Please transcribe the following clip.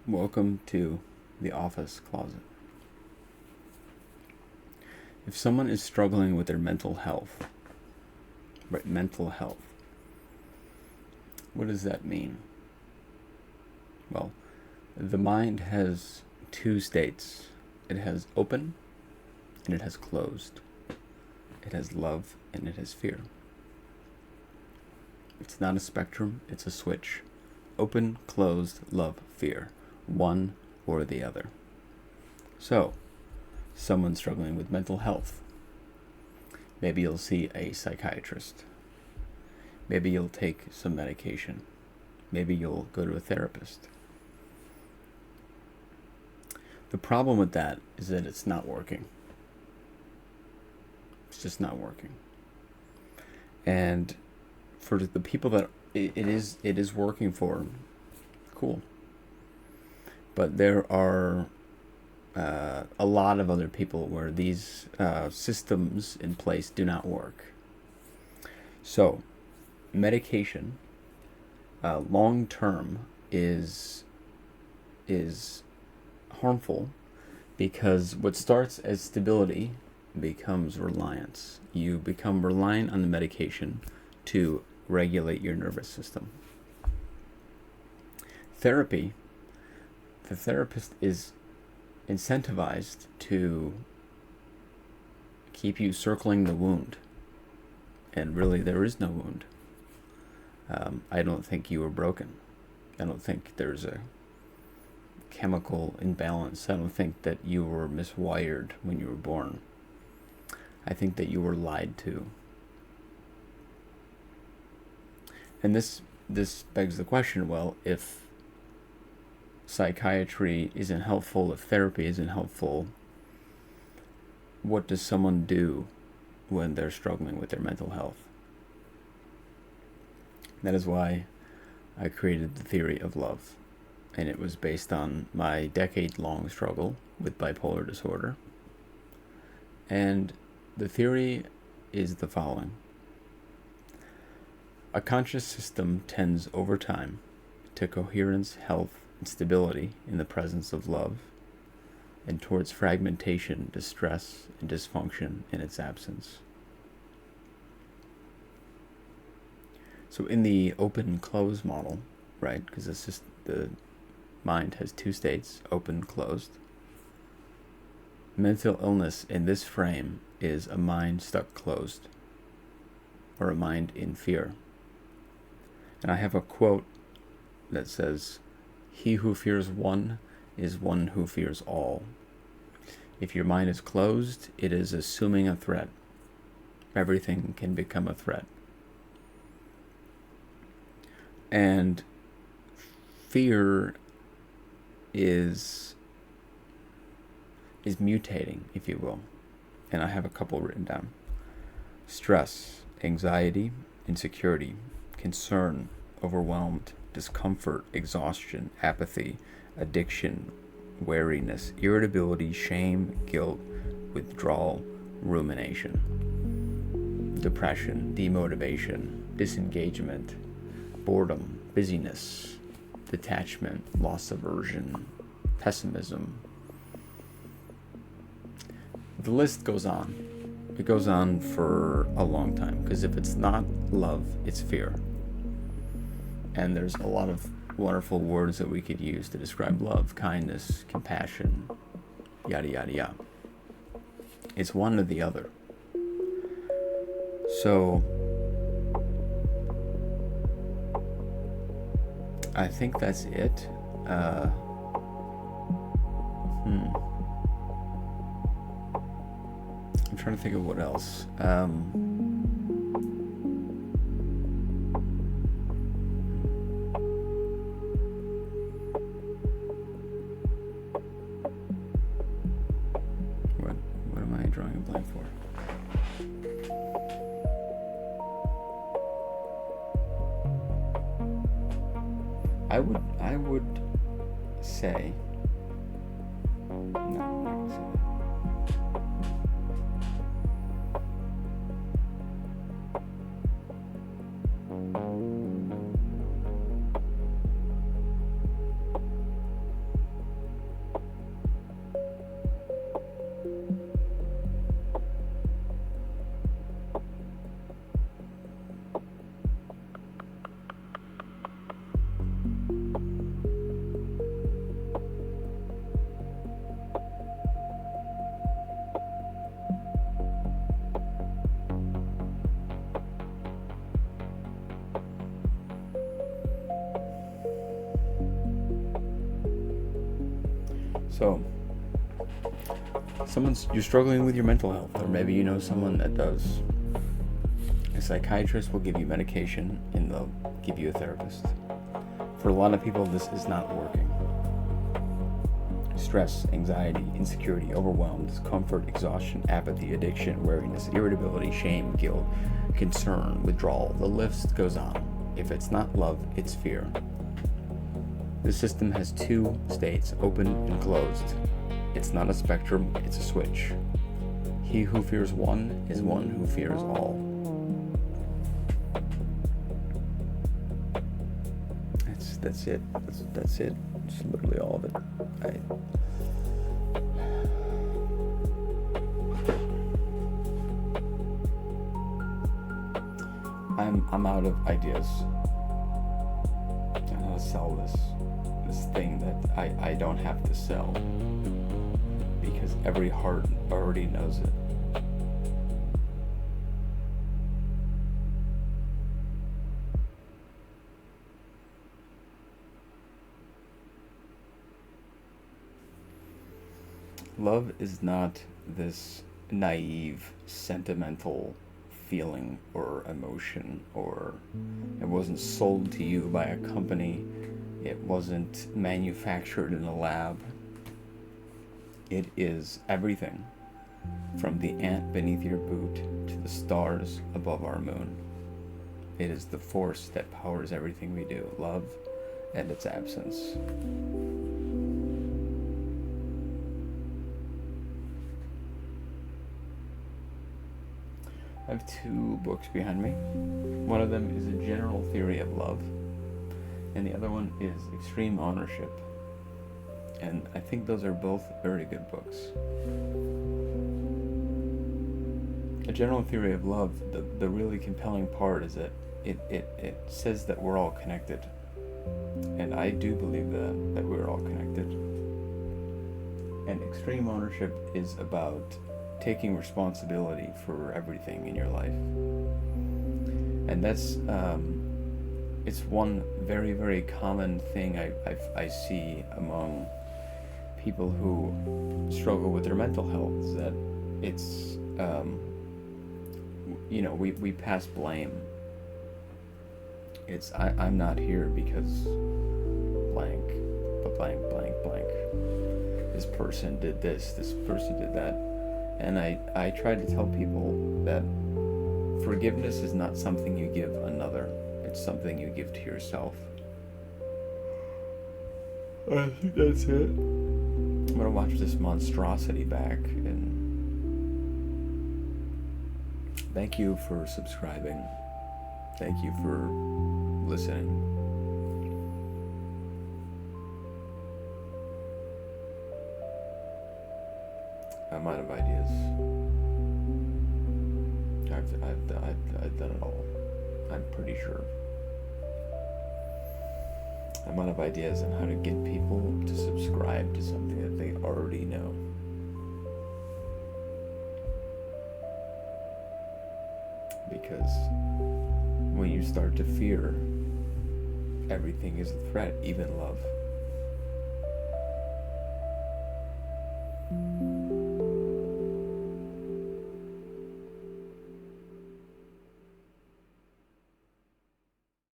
Welcome to the office closet. If someone is struggling with their mental health, right, mental health, what does that mean? Well, the mind has two states. It has open and it has closed. It has love and it has fear. It's not a spectrum, it's a switch. Open, closed, love, fear. One or the other. So, someone struggling with mental health. Maybe you'll see a psychiatrist. Maybe you'll take some medication. Maybe you'll go to a therapist. The problem with that is that it's not working. It's just not working. And for the people that it is working for, cool. But there are a lot of other people where these systems in place do not work. So, medication, long term, is harmful because what starts as stability becomes reliance. You become reliant on the medication to regulate your nervous system. Therapy, the therapist is incentivized to keep you circling the wound. And really, there is no wound. I don't think you were broken. I don't think there's a chemical imbalance. I don't think that you were miswired when you were born. I think that you were lied to. And this begs the question, well, if psychiatry isn't helpful, if therapy isn't helpful, what does someone do when they're struggling with their mental health? That is why I created the theory of love. And it was based on my decade-long struggle with bipolar disorder. And the theory is the following. A conscious system tends over time to coherence, health, and stability in the presence of love, and towards fragmentation, distress, and dysfunction in its absence. So in the open-close model, right, because the mind has two states, open, closed. Mental illness in this frame is a mind stuck closed, or a mind in fear. And I have a quote that says, "He who fears one is one who fears all." If your mind is closed, it is assuming a threat. Everything can become a threat. And fear is mutating, if you will. And I have a couple written down. Stress, anxiety, insecurity, concern, overwhelmed, discomfort, exhaustion, apathy, addiction, wariness, irritability, shame, guilt, withdrawal, rumination, depression, demotivation, disengagement, boredom, busyness, detachment, loss aversion, pessimism. The list goes on. It goes on for a long time, because if it's not love, it's fear. And there's a lot of wonderful words that we could use to describe love: kindness, compassion, yada yada yada. It's one or the other. So I think that's it. I'm trying to think of what else. What am I drawing a blank for? I would say, no, I'm not gonna say that. So, you're struggling with your mental health, or maybe you know someone that does. A psychiatrist will give you medication and they'll give you a therapist. For a lot of people, this is not working. Stress, anxiety, insecurity, overwhelm, discomfort, exhaustion, apathy, addiction, weariness, irritability, shame, guilt, concern, withdrawal. The list goes on. If it's not love, it's fear. The system has two states, open and closed. It's not a spectrum, it's a switch. He who fears one is one who fears all. That's it. That's it. It's literally all of it. I'm out of ideas on how to sell this thing that I don't have to sell, because every heart already knows it. Love is not this naive, sentimental feeling or emotion, or it wasn't sold to you by a company, it wasn't manufactured in a lab. It is everything, from the ant beneath your boot to the stars above our moon. It is the force that powers everything we do, love and its absence. I have two books behind me. One of them is A General Theory of Love, and the other one is Extreme Ownership. And I think those are both very good books. A General Theory of Love, the really compelling part is that it says that we're all connected. And I do believe that we're all connected. And Extreme Ownership is about taking responsibility for everything in your life. And that's it's one very, very common thing I see among people who struggle with their mental health, is that it's we pass blame. It's I'm not here because blank, but blank, blank, blank. This person did this person did that. And I try to tell people that forgiveness is not something you give another. It's something you give to yourself. I think that's it. I'm going to watch this monstrosity back. And thank you for subscribing. Thank you for listening. I'm out of ideas. I've done it all. I'm pretty sure. I'm out of ideas on how to get people to subscribe to something that they already know. Because when you start to fear, everything is a threat, even love.